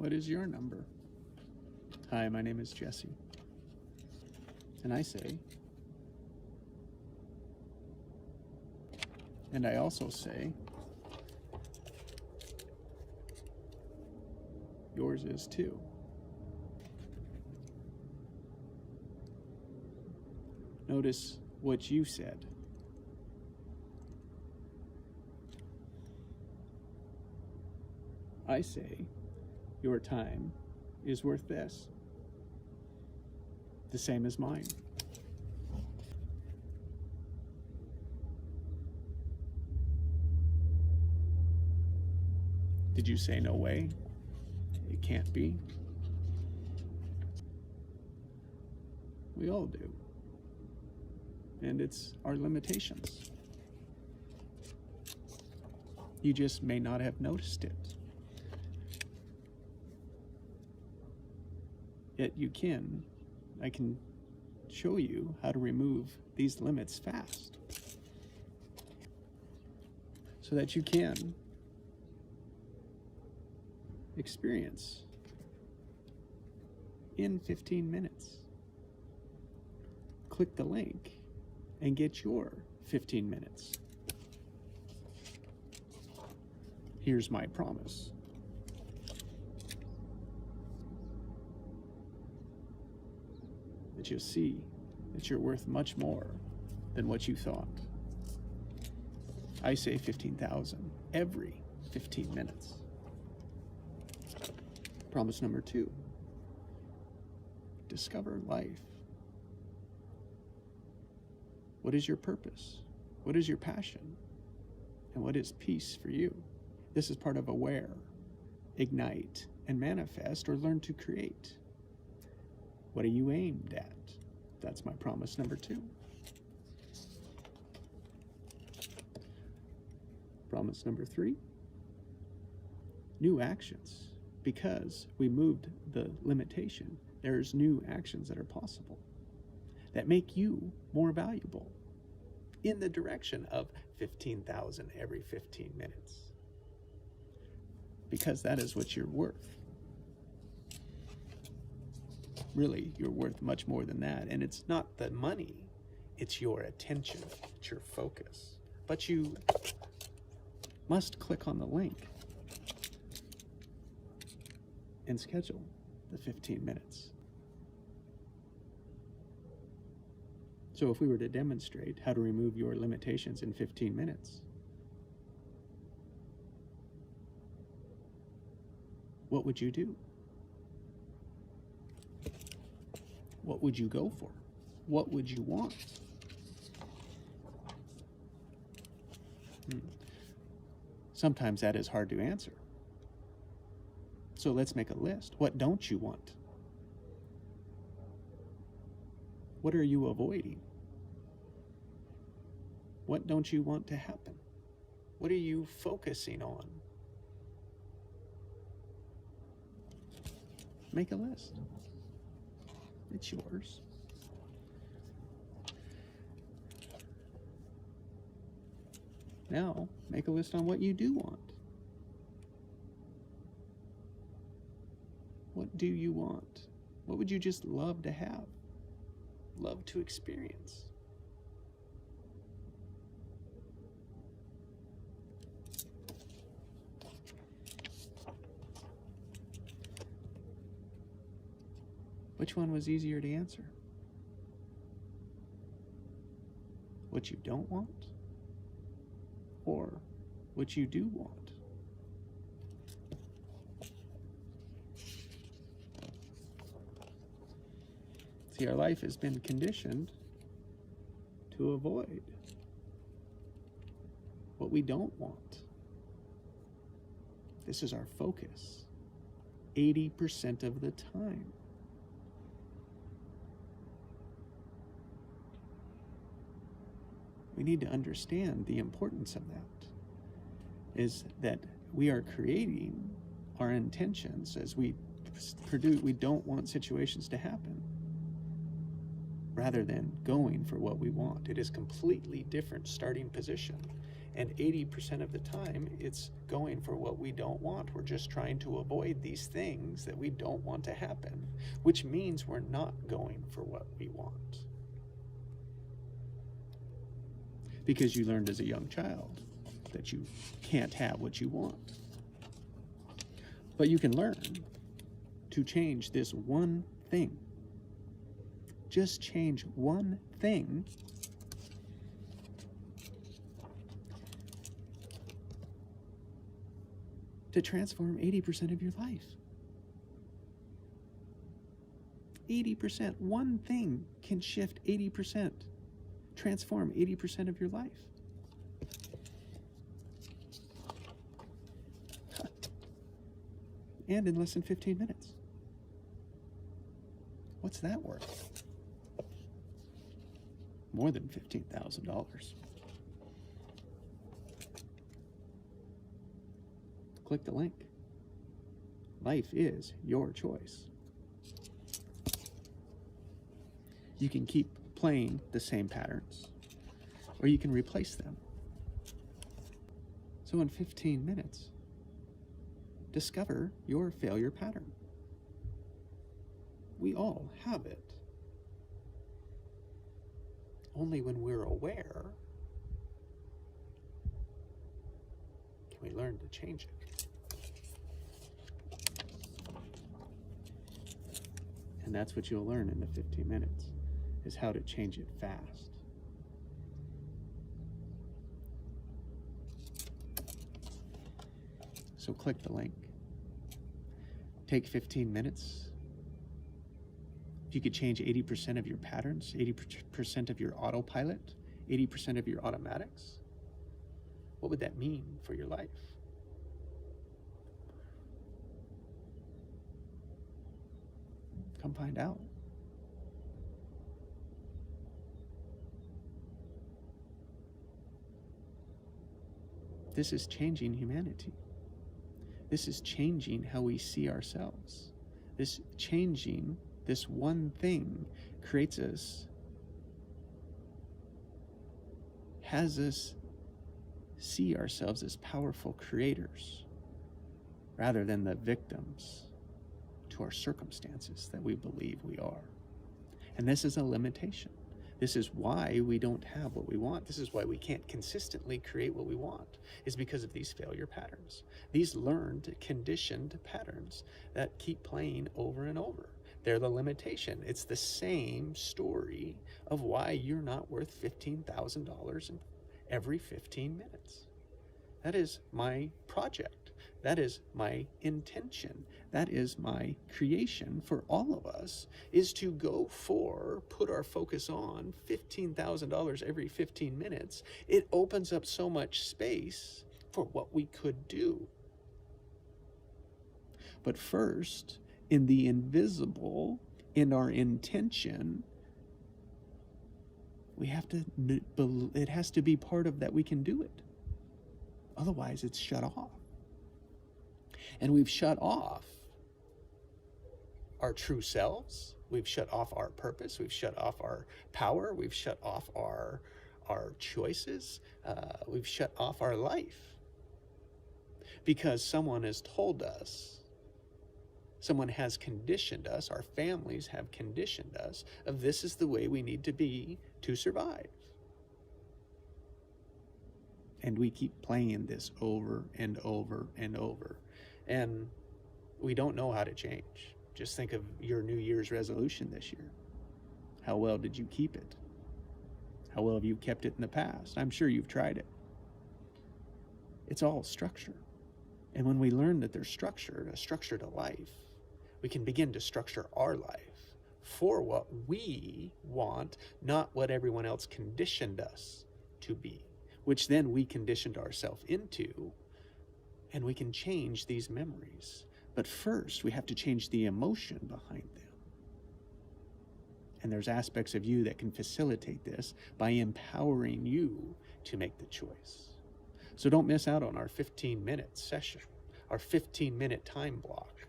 What is your number? Hi, my name is Jesse. And I say, and I also say, yours is too. Notice what you said. I say, your time is worth this. The same as mine. Did you say no way? It can't be? We all do. And it's our limitations. You just may not have noticed it. Yet I can show you how to remove these limits fast so that you can experience in 15 minutes. Click the link and get your 15 minutes. Here's my promise. That you'll see that you're worth much more than what you thought. I say 15,000 every 15 minutes. Promise number 2. Discover life. What is your purpose? What is your passion? And what is peace for you? This is part of Aware, Ignite, and Manifest, or Learn to Create. What are you aimed at? That's my promise number 2. Promise number 3. New actions. Because we moved the limitation, there's new actions that are possible that make you more valuable in the direction of 15,000 every 15 minutes. Because that is what you're worth. Really, you're worth much more than that. And it's not the money, it's your attention, it's your focus. But you must click on the link and schedule the 15 minutes. So if we were to demonstrate how to remove your limitations in 15 minutes, what would you do? What would you go for? What would you want? Sometimes that is hard to answer. So let's make a list. What don't you want? What are you avoiding? What don't you want to happen? What are you focusing on? Make a list. It's yours. Now, make a list on what you do want. What do you want? What would you just love to have? Love to experience? Which one was easier to answer? What you don't want? Or what you do want? See, our life has been conditioned to avoid what we don't want. This is our focus 80% of the time. We need to understand the importance of that, is that we are creating our intentions as we produce. We don't want situations to happen. rather than going for what we want. It is completely different starting position. And 80% of the time, it's going for what we don't want. We're just trying to avoid these things that we don't want to happen, which means we're not going for what we want. Because you learned as a young child that you can't have what you want. But you can learn to change this one thing. Just change one thing to transform 80% of your life. 80%. One thing can shift 80%, transform 80% of your life. And in less than 15 minutes. What's that worth? More than $15,000. Click the link. Life is your choice. You can keep playing the same patterns, or you can replace them. So in 15 minutes, discover your failure pattern. We all have it. Only when we're aware can we learn to change it. And that's what you'll learn in the 15 minutes, is how to change it fast. So click the link. Take 15 minutes. If you could change 80% of your patterns, 80% of your autopilot, 80% of your automatics, what would that mean for your life? Come find out. This is changing humanity. This is changing how we see ourselves. This changing, this one thing creates us, has us see ourselves as powerful creators rather than the victims to our circumstances that we believe we are. And this is a limitation. This is why we don't have what we want. This is why we can't consistently create what we want, is because of these failure patterns. These learned, conditioned patterns that keep playing over and over. They're the limitation. It's the same story of why you're not worth $15,000 in every 15 minutes. That is my project. That is my intention. That is my creation for all of us, is to go for, put our focus on $15,000 every 15 minutes. It opens up so much space for what we could do. But first, in the invisible, in our intention, we have to, it has to be part of that we can do it. Otherwise, it's shut off. And we've shut off our true selves. We've shut off our purpose. We've shut off our power. We've shut off our choices. We've shut off our life. Because someone has told us, someone has conditioned us, our families have conditioned us, of this is the way we need to be to survive. And we keep playing this over and over and over. And we don't know how to change. Just think of your New Year's resolution this year. How well did you keep it? How well have you kept it in the past? I'm sure you've tried it. It's all structure. And when we learn that there's structure, a structure to life, we can begin to structure our life for what we want, not what everyone else conditioned us to be, which then we conditioned ourselves into. And we can change these memories. But first, we have to change the emotion behind them. And there's aspects of you that can facilitate this by empowering you to make the choice. So don't miss out on our 15-minute session, our 15-minute time block,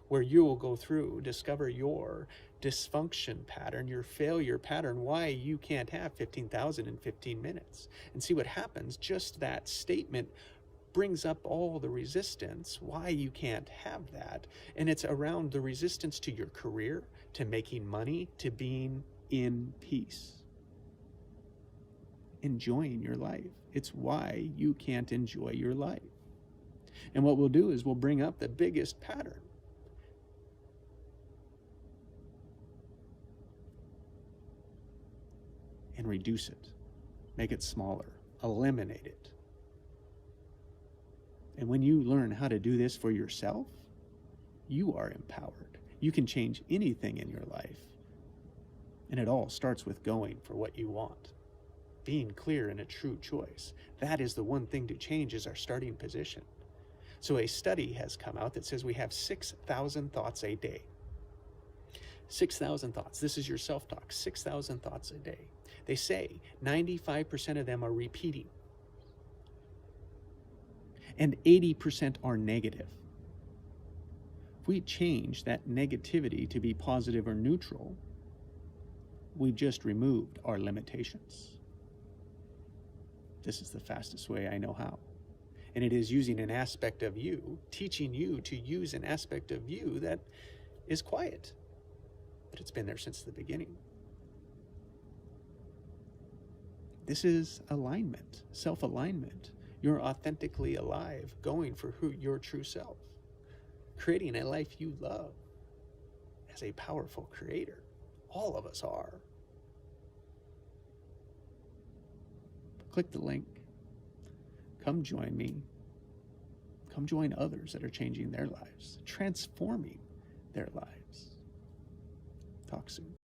where you will go through, discover your dysfunction pattern, your failure pattern, why you can't have 15,000 in 15 minutes. And see what happens. Just that statement brings up all the resistance, why you can't have that. And it's around the resistance to your career, to making money, to being in peace, enjoying your life. It's why you can't enjoy your life. And what we'll do is we'll bring up the biggest pattern. And reduce it, make it smaller, eliminate it. And when you learn how to do this for yourself, you are empowered. You can change anything in your life. And it all starts with going for what you want. Being clear in a true choice. That is the one thing to change, is our starting position. So a study has come out that says we have 6,000 thoughts a day. 6,000 thoughts. This is your self-talk. 6,000 thoughts a day. They say 95% of them are repeating. And 80% are negative. If we change that negativity to be positive or neutral, we've just removed our limitations. This is the fastest way I know how. And it is using an aspect of you, teaching you to use an aspect of you that is quiet. But it's been there since the beginning. This is alignment, self-alignment. You're authentically alive, going for your true self, creating a life you love as a powerful creator. All of us are. Click the link. Come join me. Come join others that are changing their lives, transforming their lives. Talk soon.